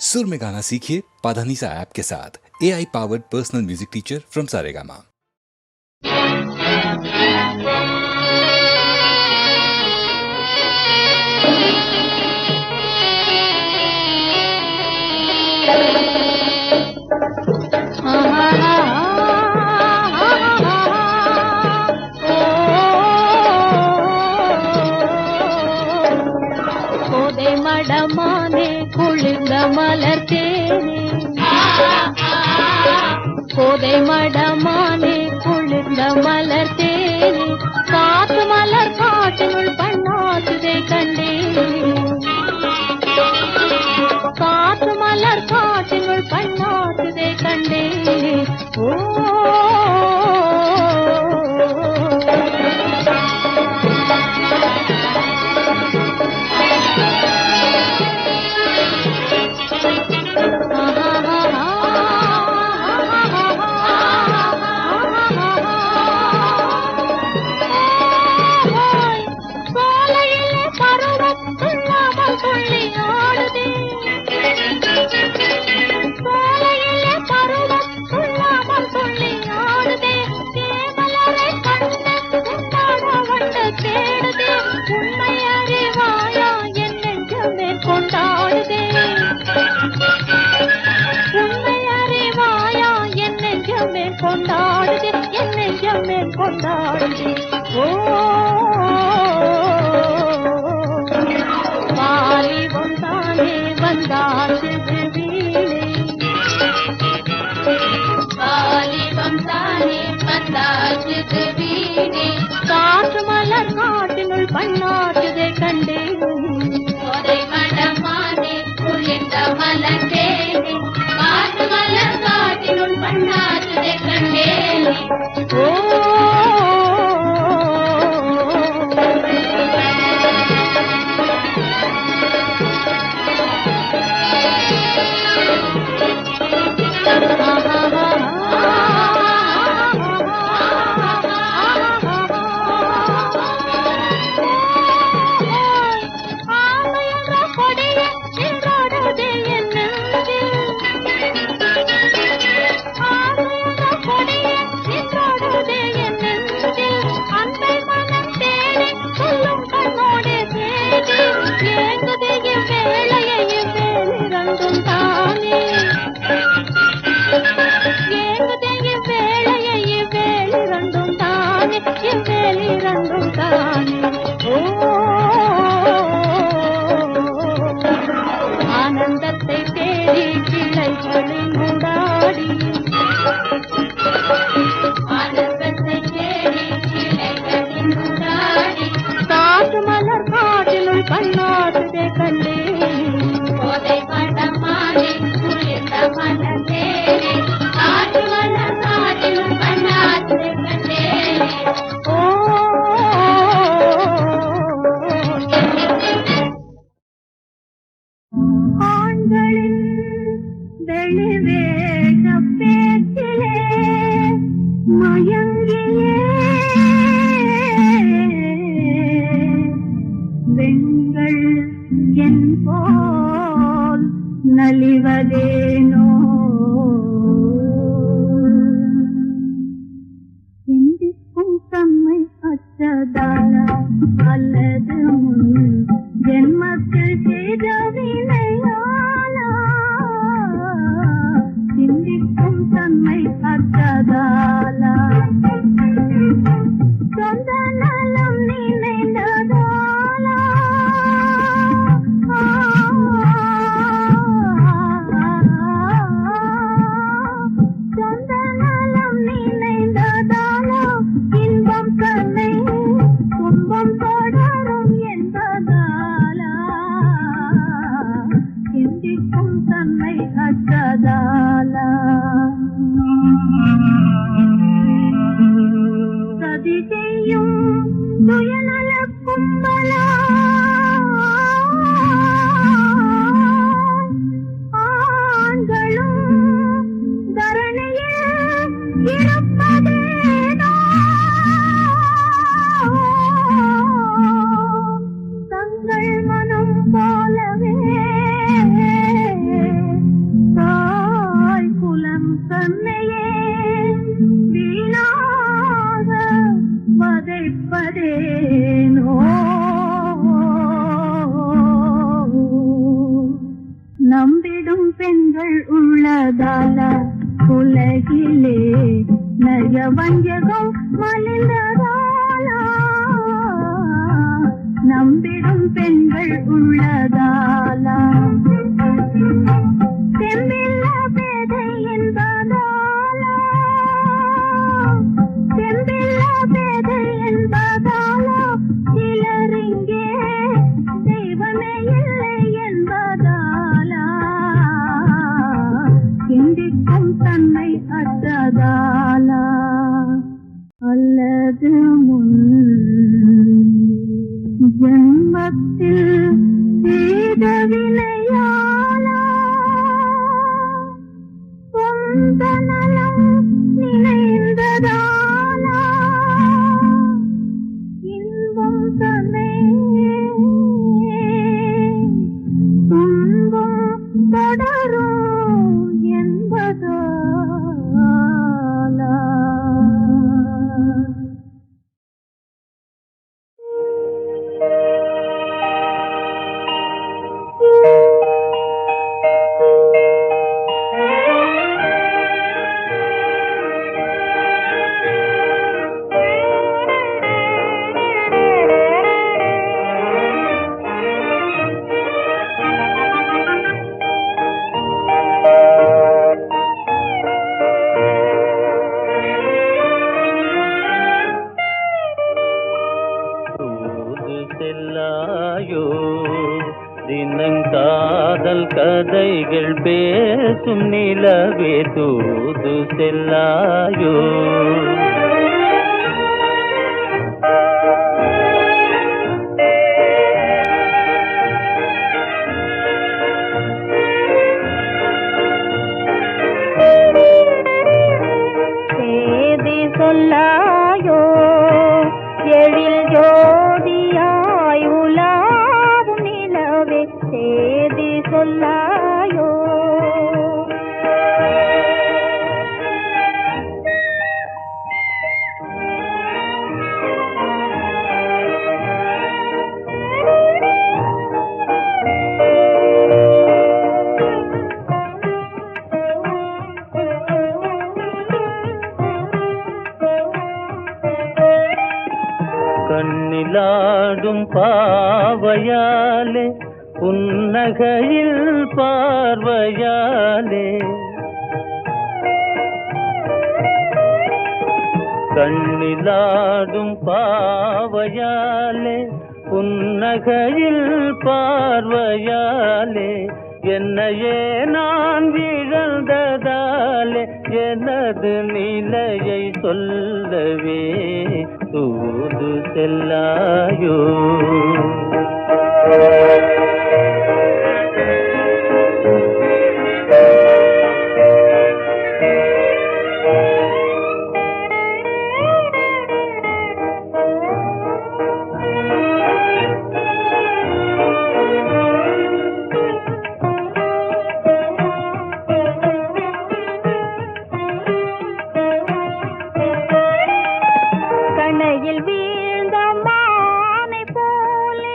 सुर में गाना सीखिए पाधानीसा ऐप के साथ। AI powered personal music teacher from Saregama. மடமானே குளிர்ந்த மலர்த்தேனே, கோதை மடமானே குளிர்ந்த மலர்த்தேனே, காத்து மலர் காட்டினுள் பண்ணாசுதை கண்டேனே, காத்து மலர் காட்டினுள் பண்ணாசுதை கண்டேனே. ஓ கொண்டாடுதே என் நெஞ்சமே கொண்டாடுதே. ஓ வாலிபம் தானே வந்தாச்சு வீணே, வாலிபம் தானே வந்தாச்சு வீணே, காற்று மலர் காட்டினுள் பண்ணாட்டுதை கண்டேன், கோதை மடமானே குளிர்ந்த மலர்த்தேனே, காற்று மலர் காட்டினுள் பண்ணாட்டுதை கண்டேன். ஓ ஆனந்தத்தை தேடி கிளைகளில் உண்டாடி, ஆனந்தத்தை தேடி கிளைகளில் உண்டாடி, காற்று மலர் காட்டினுள் பண்ணாட்டுதை கண்டேன், கோதை மடமானே குளிர்ந்த மலர்த்தேனே, காற்று மலர் காட்டினுள் பண்ணாட்டுதை கண்டேன். ஓ ஆண்களின் வெளிவேக பேச்சிலே மயங்கியே பெண்கள் என் போல் நலிவதேனோ, சிந்திக்கும் தம்மை அச்சதால அல்லது முன் ஜென்மத்தில் செய்த வினையாலா, சிந்திக்கும் தன்மை அற்றதாலா, சொந்த நலம் நினைந்ததாலா, சொந்த நலம் நினைந்ததாலா, இன்பம் தன்னை துன்பம் தொடரும் என்பதாலா, சிந்திக்கும் தன்மை அற்றதாலா, சதி செய்யும் சுயநல கும்பலா, ஆண்களும் தரணியில் இருப்பதேனோ, தங்கள் மனம் போலவே பெண்கள் உள்ளதால உலகிலே நய வஞ்சகம் மலிந்ததாலா நம்பிடும் பெண்கள் உள்ளதாலா செம்பில்ல பேதை என்பதாலா செம்பில்ல பேதை என்பதாலா சிலரிங்கே தெய்வமே இல்லை என்பதாலா சிந்திக்கும் தன்மை அற்றதாலா அல்லது முன் ஜென்மத்தில் செய்த வினையாலா சொந்த நலம் நினைந்ததாலா இன்பம் தன்னை துன்பம் தொடரும் என்பதாலா செல்லாயோ தினங்காதல் கதைகள் பேசும் நிலவே தூது செல்லாயோ சேதி சொல்லாயோ எழில் ஜோதியாய் உலாவும் நிலவே சேதி சொல்லாயோ கண்ணிலாடும் பாவையாலே புன்னகையில் பார்வையாலே கண்ணிலாடும் பாவையாலே புன்னகையில் பார்வையாலே என்னையே நான் இழந்ததாலே எனது நிலையை சொல்லவே தூது செல்லாயோ கணையில் வீழ்ந்த மானை போலே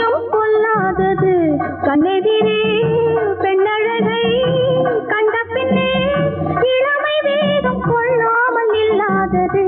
இதயம் கொள்ளாதது கண்ணெதிரே பெண்ணழகை கண்ட பின்னே இளமை வேகம் கொள்ளாமல் இல்லாதது.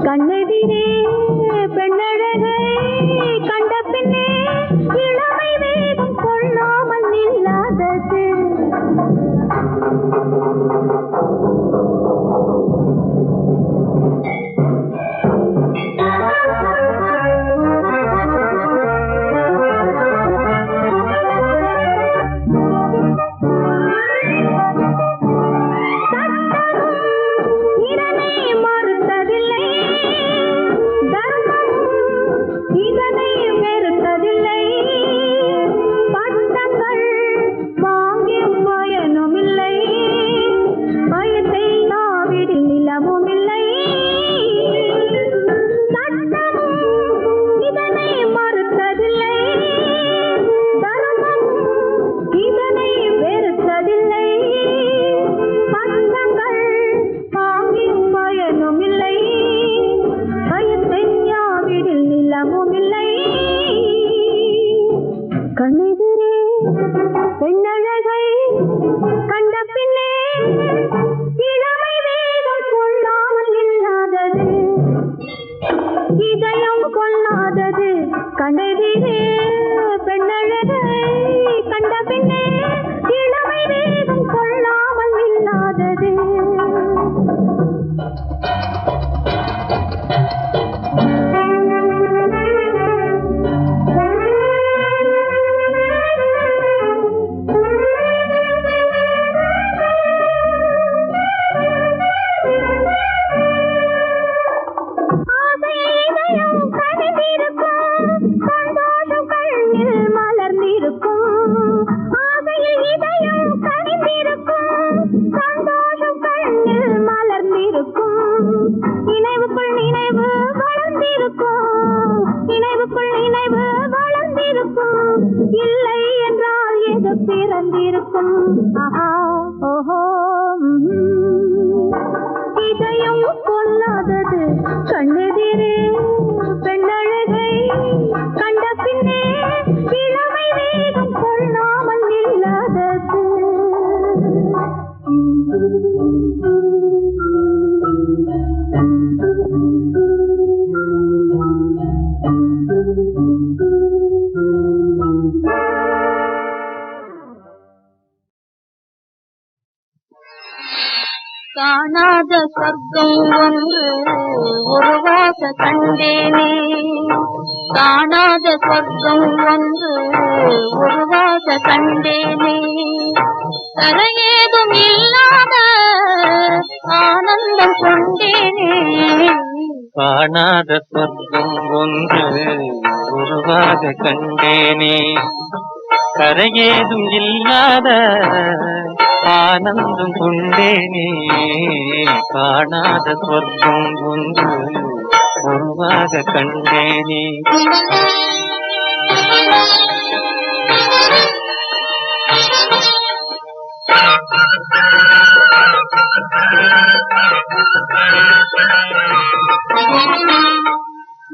கண்ணெதிரே பெண்ணழகை கண்ட பின்னே இளமை வேகம் கொள்ளாமல் இல்லாதது. கண்ணெதிரே பெண்ணழகை கண்ட பின்னே இளமை வேகம் கொள்ளாமல் இல்லாதது. இதயம் கொள்ளாதது கண்ணெதிரே பெண்ணழகை கண்ட பின்னே இளமை வேகம் கொள்ளாமல் இல்லாதது. இல்லை என்றால் எது பிறந்திருக்கும். இதயம் கொள்ளாதது கண்ணெதிரே பெண்ணழகை கண்ட பின்னே இளமை வேகம் கொள்ளாமல் இல்லாதது. காணாத சொர்க்கம் ஒன்று உருவாக கண்டேனே. காணாத சொர்க்கம் ஒன்று உருவாக கண்டேனே. தரையேதும் இல்லாத ஆனந்தம் கொண்டேனே. காணாத சொர்க்கம் ஒன்று உருவாக கண்டேனே. கரையேதும் இல்லாத ஆனந்தம் கொண்டேனே. காணாத சொர்க்கம் ஒன்று உருவாக கண்டேனே.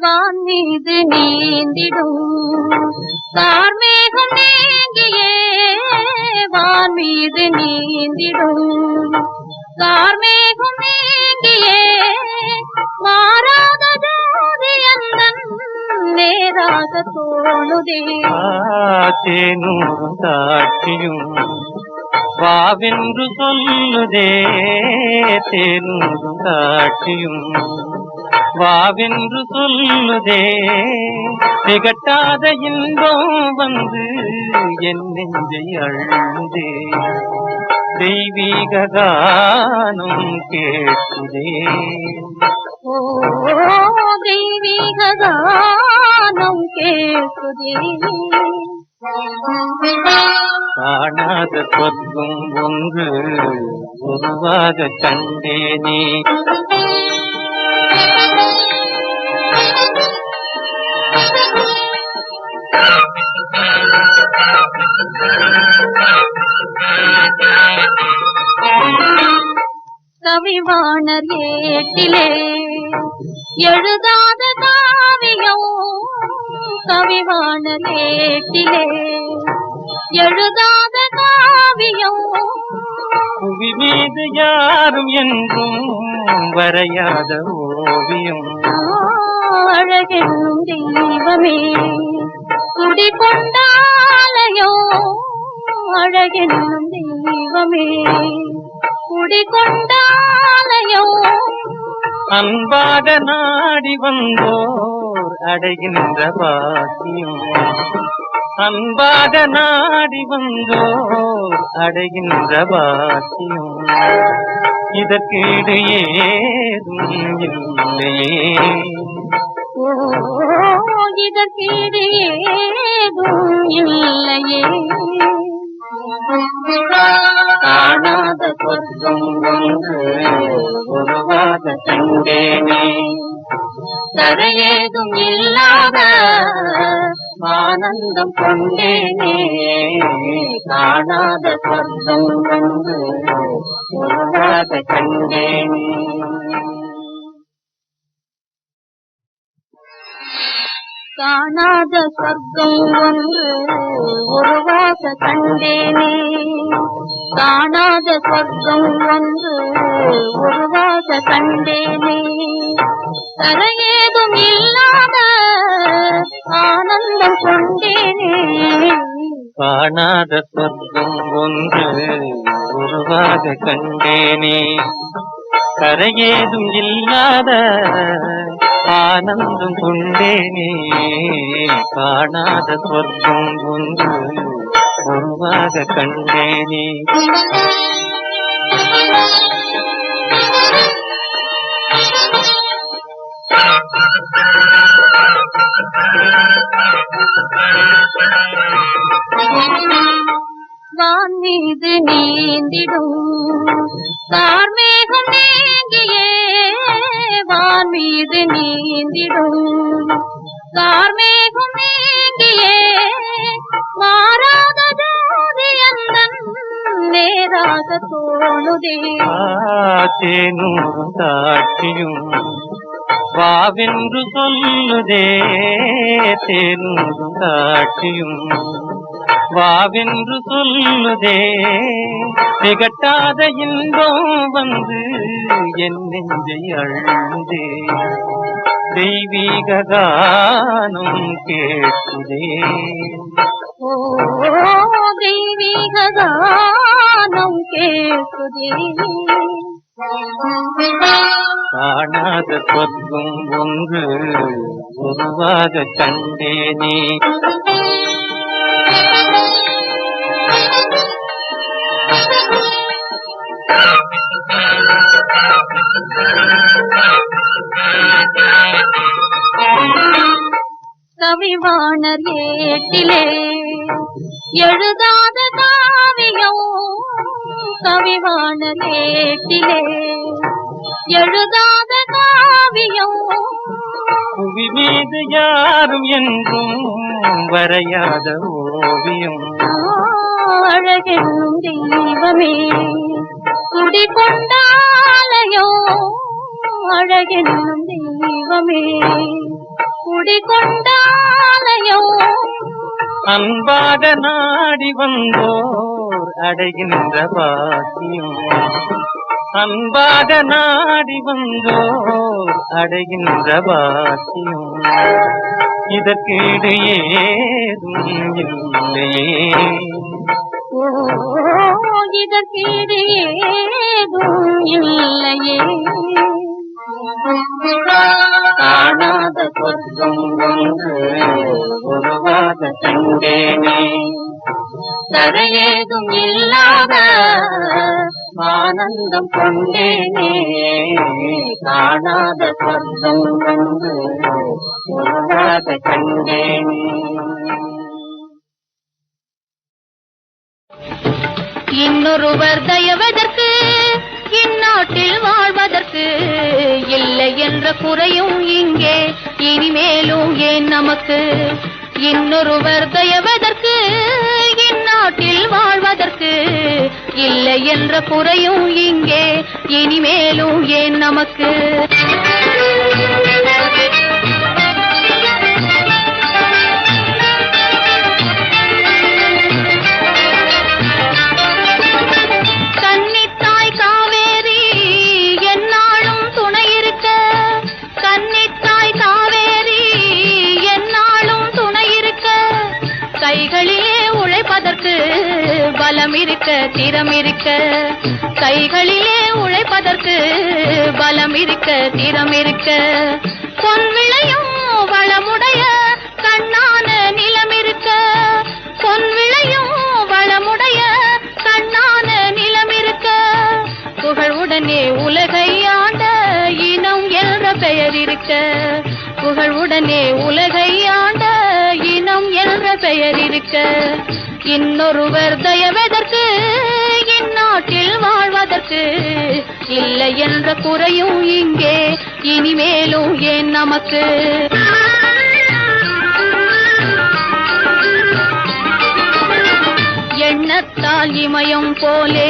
வான் மீது நீந்திடும் கார்மேகம் நீங்கியே. வான் மீது நீந்திடும் கார்மேகம் நீங்கியே. மாறாத ஜோதி அந்தன் நேராக தோணுதே. தேனூரும் காட்சியும் வாவென்று சொல்லுதே. தேனூரும் காட்சியும் வாவென்று சொல்லுதே திகட்டாத இன்பம் வந்து என் நெஞ்சை அழுதே தெய்வீக கானம் கேட்குதே ஓ தெய்வீக கானம் கேட்குதே காணாத சொர்க்கம் ஒன்று உருவாக கண்டேனே கவிவாணர் ஏட்டிலே எழுதாத காவியம் கவிவாணர் ஏட்டிலே எழுதாத காவியம் புவி மீது யாரும் என்றும் வரையாத ஓவியம் அழகென்னும் தெய்வமே குடிகொண்டாலயோ அழகென்னும் தெய்வமே குடிகொண்டாலயோ அன்பாக நாடி வந்தோர் அடைகின்ற பாக்கியம் அன்பாக நாடி வந்தோர் அடைகின்ற பாக்கியம் இதற்கீடு ஏதும் இல்லையே ஓ இதற்கீடு ஏதும் இல்லையே காணாத சொர்க்கம் ஒன்று உருவாக கண்டேனே தரையேதும் இல்லாத ஆனந்தம் கொண்டேனே காணாத சொர்க்கம் ஒன்று உருவாக கண்டேனே காணாத சொர்க்கம் ஒன்று உருவாக கண்டேனே காணாத சொர்க்கம் ஒன்று உருவாக கண்டேனே தரையேதும் இல்லாத ஆனந்தம் கொண்டேனே காணாத சொர்க்கம் ஒன்று உருவாக கண்டேனே கரையேதும் இல்லாத ஆனந்தம் கொண்டேனே காணாத சொர்க்கம் ஒன்று உருவாக கண்டேனே வான் மீது நீந்திடும் கார்மேகம் நீங்கியே வான் மீது நீந்திடும் கார்மேகம் நீங்கியே மாறாத ஜோதி அந்தன் நேராக தோணுதே தேனூரும் காட்சியும் வாவென்று சொல்லுதே தேனூரும் காட்சியும் வாவென்று சொல்லுதே திகட்டாத இன்பம் வந்து என் நெஞ்சை அழுதே தெய்வீக கானம் கேட்குதே ஓ தெய்வீக கானம் கேட்குதே காணாத சொர்க்கம் ஒன்று உருவாக கண்டேனே கவிவாணர் ஏட்டிலே எழுதாத காவியம் கவிவாணர் ஏட்டிலே எழுதாத காவியம் புவி மீது யாரும் என்றும் வரையாத ஓவியம் அழகென்னும் தெய்வமே குடிகொண்டாலயோ அழகென்னும் தெய்வமே குடிகொண்டாலயோ அன்பாக நாடி வந்தோர் அடைகின்ற பாக்கியம் அன்பாக நாடி வந்தோர் அடைகின்ற பாக்கியம் இதற்கீடு ஏதும் இல்லையே ஓ இதற்கீடு ஏதும் இல்லையே காணாத சொர்க்கம் ஒன்று உருவாக கண்டேனே தரையேதும் இல்லாத ஆனந்தம் கொண்டேனே காணாத சொர்க்கம் ஒன்று உருவாக கண்டேனே இன்னொருவர் தயவதற்கு இந்நாட்டில் வாழ்வதற்கு இல்லை என்ற குறையும் இங்கே இனிமேலும் ஏன் நமக்கு இன்னொருவர் தயவதற்கு இந்நாட்டில் வாழ்வதற்கு இல்லை என்ற குறையும் இங்கே இனிமேலும் ஏன் நமக்கு பலம் இருக்க திறம் இருக்க கைகளிலே உழைப்பதற்கு பலம் இருக்க திறம் இருக்க பொன் விளையும் வளமுடைய கண்ணான நிலம் இருக்க பொன் விளையும் வளமுடைய கண்ணான நிலம் இருக்க புகழுடனே உலகை ஆண்ட இனம் என்ற பெயர் இருக்க புகழுடனே உலகை ஆண்ட இனம் என்ற பெயர் இருக்க இன்னொருவர் தயவதற்கு இந்நாட்டில் வாழ்வதற்கு இல்லை என்ற குறையும் இங்கே இனிமேலும் ஏன் நமக்கு எண்ணத்தால் இமயம் போலே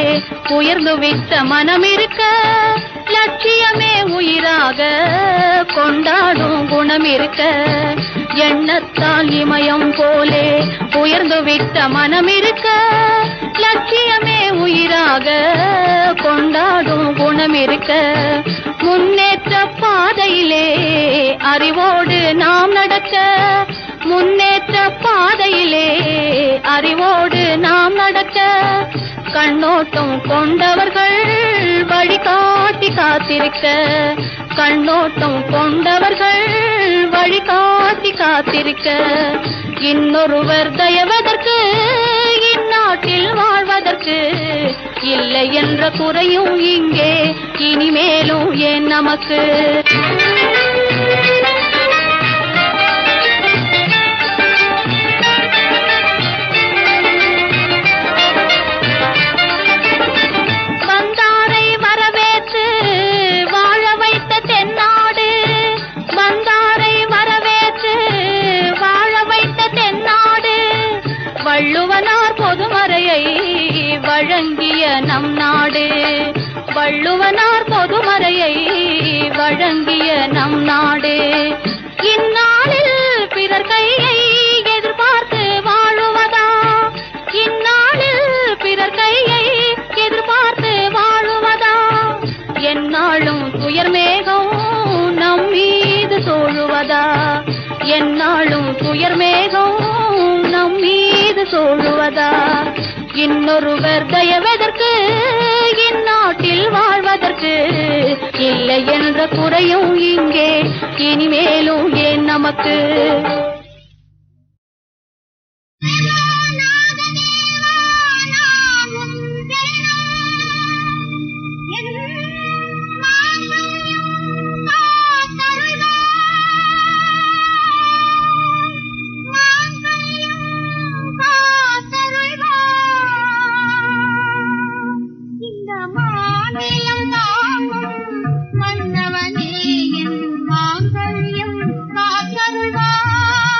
உயர்ந்துவிட்ட மனம் இருக்க லட்சியமே உயிராக கொண்டாடும் குணம் இருக்க எண்ணத்தால் இமயம் போலே உயர்ந்துவிட்ட மனம் இருக்க லட்சியமே உயிராக கொண்டாடும் குணம் இருக்க முன்னேற்ற பாதையிலே அறிவோடு நாம் நடக்க முன்னேற்ற பாதையிலே அறிவோடு நாம் நடக்க கண்ணோட்டம் கொண்டவர்கள் வழிகாட்டி காத்திருக்க கண்ணோட்டம் கொண்டவர்கள் வழிகாட்டி காத்திருக்க இன்னொருவர் தயவதற்கு இந்நாட்டில் வாழ்வதற்கு இல்லை என்ற குறையும் இங்கே இனிமேலும் ஏன் நமக்கு வள்ளுவனார் பொதுமறையை வழங்கிய நம் நாடு வள்ளுவனார் பொதுமறையை வழங்கிய நம் நாடு இந்நாளில் பிறர் கையை எதிர்பார்த்து வாழுவதா இந்நாளில் பிறர் கையை எதிர்பார்த்து வாழுவதா எந்நாளும் துயர் மேகம் நம் மீது சூழுவதா எந்நாளும் துயர் மேகம் நம் மீது சூழுவதா இன்னொருவர் தயவதற்கு இந்நாட்டில் வாழ்வதற்கு இல்லை என்ற குறையும் இங்கே இனிமேலும் ஏன் நமக்கு மன்னவனே என் மாங்கல்யம் காத்தருள்வாய்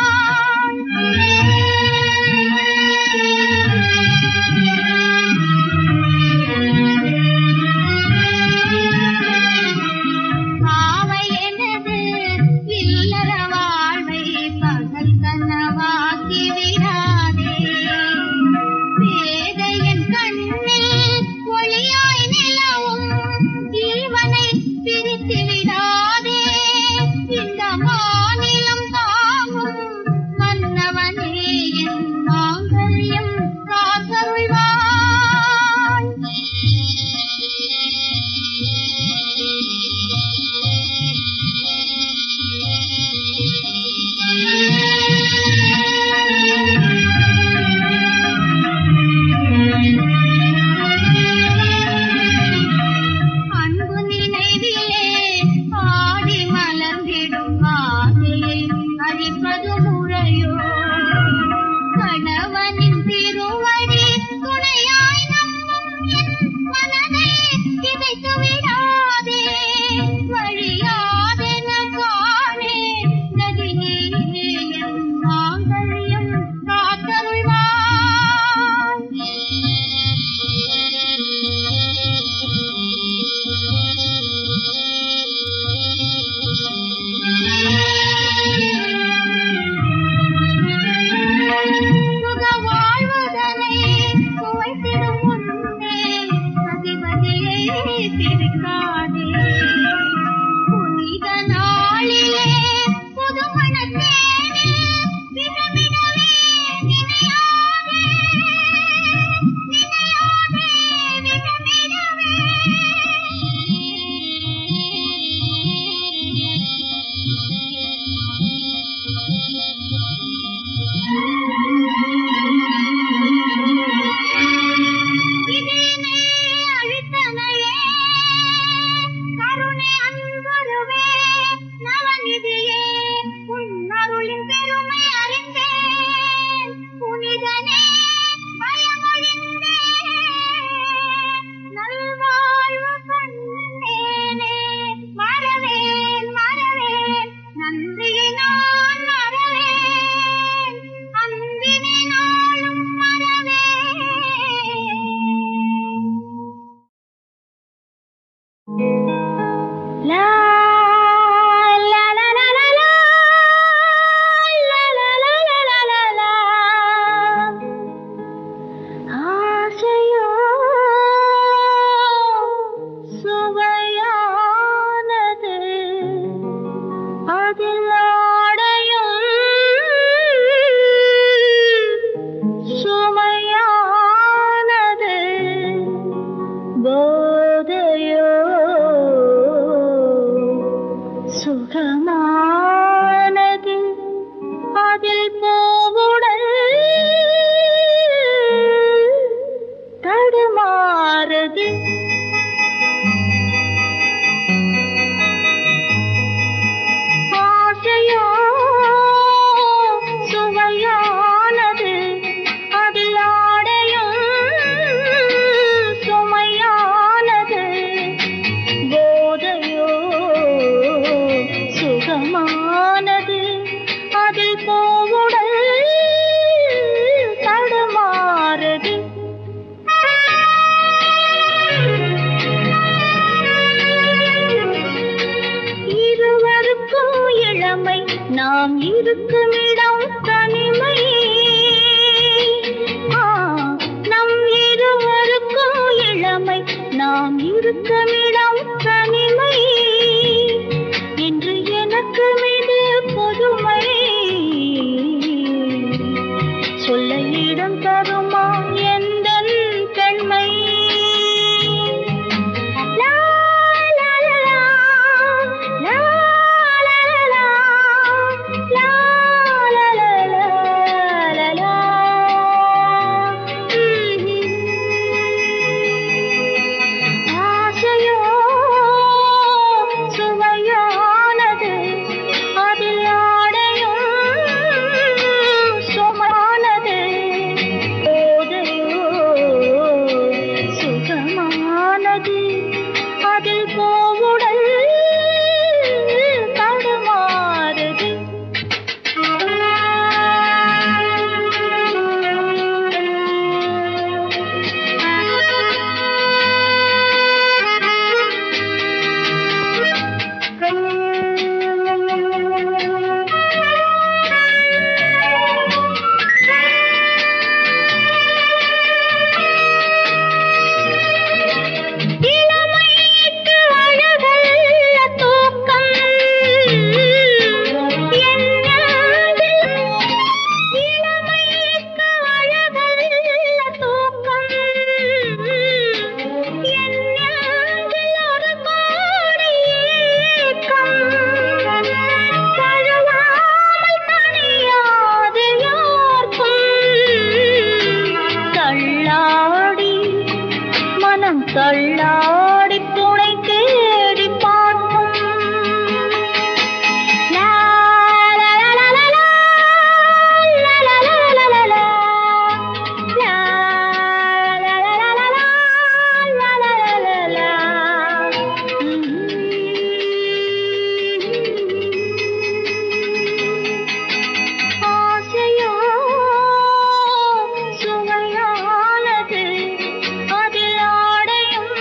பூவுடல் தடுமாறுது. ஆசையோ சுவையானது, அதில் ஆடையும் சுமையானது. போதையோ சுகமானது, அதில் பூவுடல் தடுமாறுது. இருவருக்கும் இளமை, நாம் இருக்கும் இடம் தனிமை. நம் இருவருக்கும் இளமை, நாம் இருக்கும் இடம் தனிமை. என்று எனக்கு மீது பொதுமை சொல்ல இடம் தருமா எந்தன் பெண்மை? லா லா லா லா, லா லா லா லா, லா லா லா லா லா. ஆசையோ சுவையானது, அதில் ஆடையும் சுமையானது. போதையோ சுகமானது, அதில் பூவுடல் தடுமாறுது. இளமைக்கு அழகல்ல தூக்கம், என் நெஞ்சில். இளமைக்கு அழகல்ல தூக்கம், என் நெஞ்சில் ஒரு கோடி ஏக்கம். தழுவாமல் தனியாது யார்க்கும், தள்ளாடி மனம் தள்ளாடி துணை தேடி பார்க்கும். லா லா லா லா லா, லா லா லா லா லா லா, லா லா லா லா லா லா, லா லா லா லா லா. ஆசையோ சுவையானது, அதில் ஆடையும்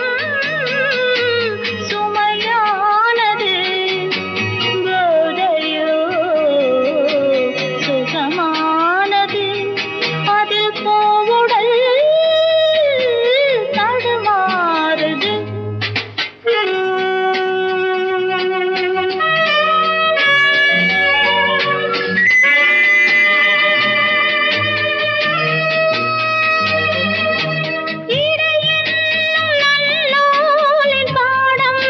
சுமையானது. போதையோ சுகமானது, அதில் பூவுடல் தடுமாறுது. நல்லோலின் பாடம்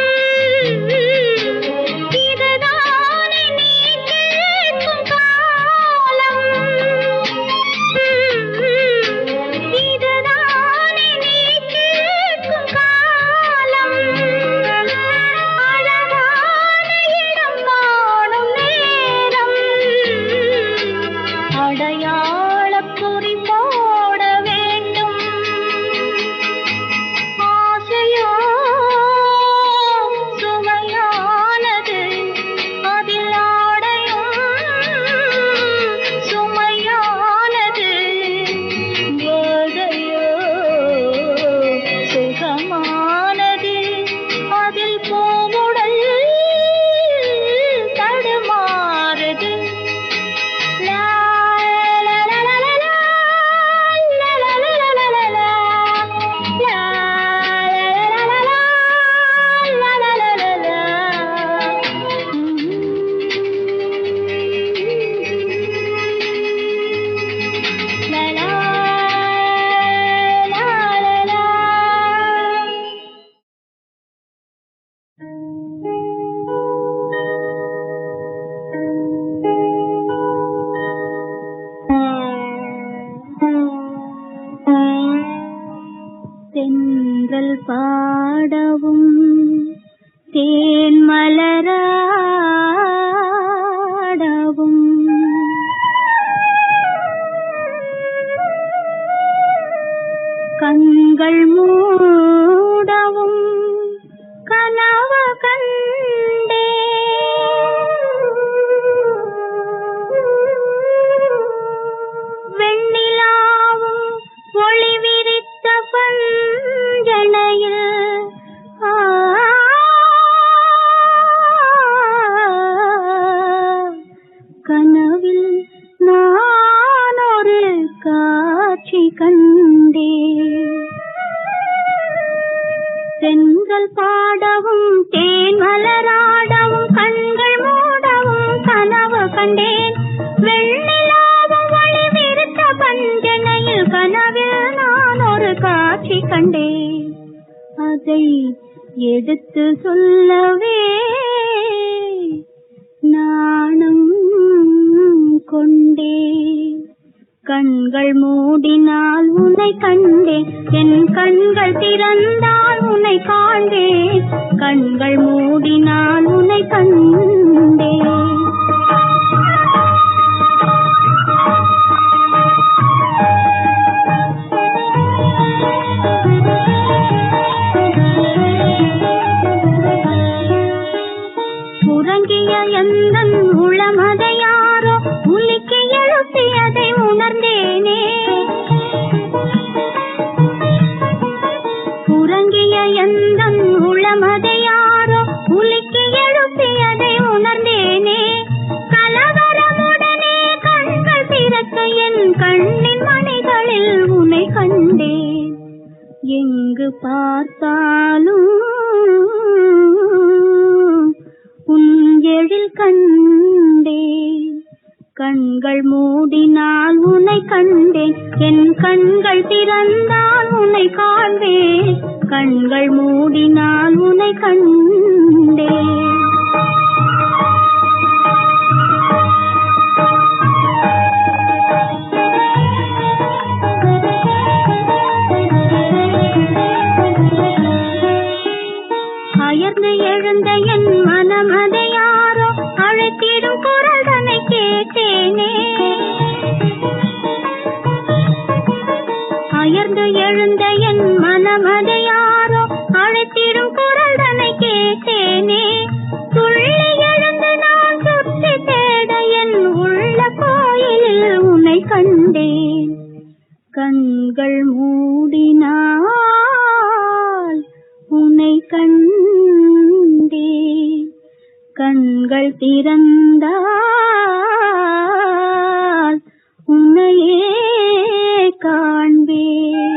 இதுதானே, நீ கேட்கும் காலம். இதுதானே நீ கேட்கும் காலம். அழகான இடம் காணும் நேரம், அடையாளக் குறி போட வேண்டும். ஆசையோ சுவையானது, அதில் ஆடையும் சுமையானது. போதையோ சுகமானது, அதில் பூவுடல் தடுமாறுது. லா லா கண்கள் மூடவும் கனவு கண்டே வெண்ணிலாவும் ஒளி விரித்த பஞ்சனையில் கனவில் நான் ஒரு காட்சி கண்டே பெண்கள் பாடவும் தேன் மலராடவும் கண்கள் மூடவும் கனவு கண்டேன் வெண்ணிலாவும் ஒளி விரித்த பஞ்சனையில் கனவில் நான் ஒரு காட்சி கண்டேன் அதை எடுத்து சொல்லவே நாணம் கொண்டேன் கண்கள் மூடினால் உன்னை கண்டேன் என் கண்கள் திறந்தால் உன்னை காண்பேன் கண்கள் மூடினால் உன்னை கண்டேன் உறங்கிய எந்தன் உளமதை யாரோ உலுக்கி எழுப்பியதை உணர்ந்தேனே உறங்கிய எந்தன் உளமதை யாரோ உலுக்கி எழுப்பியதை உணர்ந்தேனே கலவரமுடனே கண்கள் திறக்க என் கண்ணின் மணிகளில் உன்னை கண்டேன் எங்கு பார்த்தாலும் உன் எழில் கண்டேன் கண்கள் மூடினால் உன்னை கண்டேன் என் கண்கள் திறந்தால் உன்னை காண்பேன் கண்கள் மூடினால் உன்னை கண்டேன் அயர்ந்து எழுந்த என் மனம் அதை யாரோ அழைத்திடும் குரல் தன்னை கேட்டேனே அயர்ந்து எழுந்த என் மனம் அதை யாரோ அழைத்திடும் குரல் தன்னை கேட்டேனே துள்ளி எழுந்து நான் சுற்றி தேட என் உள்ள கோயிலில் உன்னை கண்டேன் கண்கள் மூடினால் உன்னை கண்டேன் கண்கள் திறந்தால் உன்னையே காண்பேன்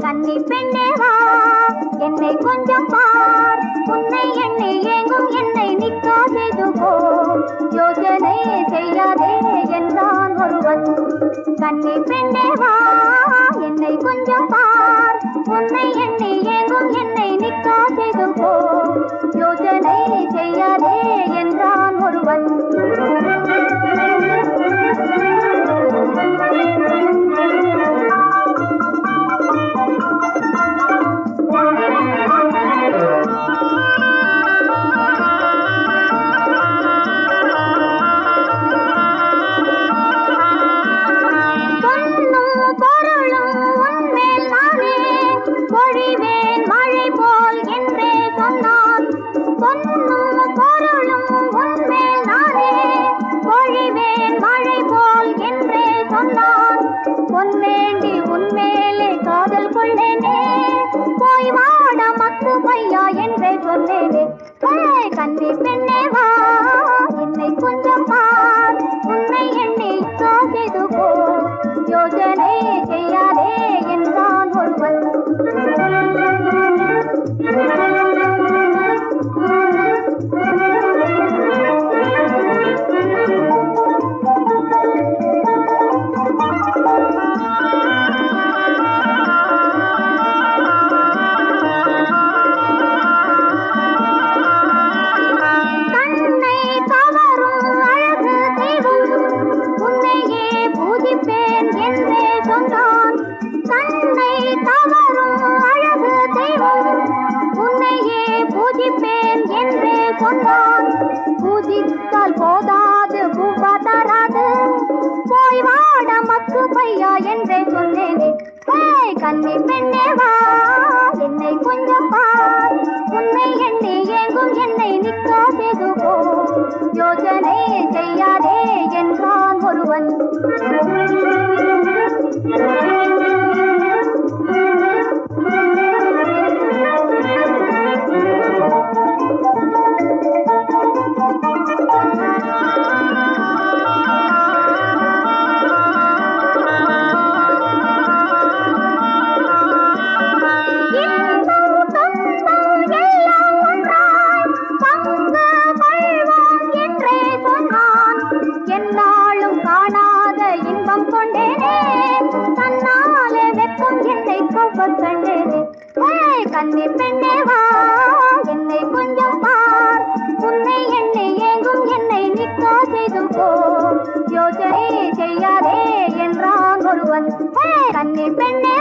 கன்னி பெண்ணே வா என்னை கொஞ்சம் பார் உன்னை எண்ணி ஏங்கும் என்னை நிற்காதேது போ யோசனை செய்யாதே என்றான் ஒருவன் கன்னி பெண்ணே வா என்னை கொஞ்சம் பார் உன்னை எண்ணி ஏங்கும் என்னை நிற்காதேது போ யோசனை செய்யாதே என்றான் ஒருவன் பொழிவேன் மழை போல் என்றே சொன்னான் பொன்னும் பொருளும் போதாது பூவா தராது போய் வாட மக்கு பையா என்றே சொன்னேனே கன்னி பெண்ணே வா என்னை கொஞ்சம் பார் உன்னை எண்ணி ஏங்கும் என்னை நிற்காதெது போ யோசனை செய்யாதே என்றான் ஒருவன் கன்னி பெண்ணே வா என்னை கொஞ்சம் பார் உன்னை எண்ணி ஏங்கும் என்னை நிற்கா செய்து போ யோசனை செய்யாதே என்றான் ஒருவன் கன்னி பெண்ணே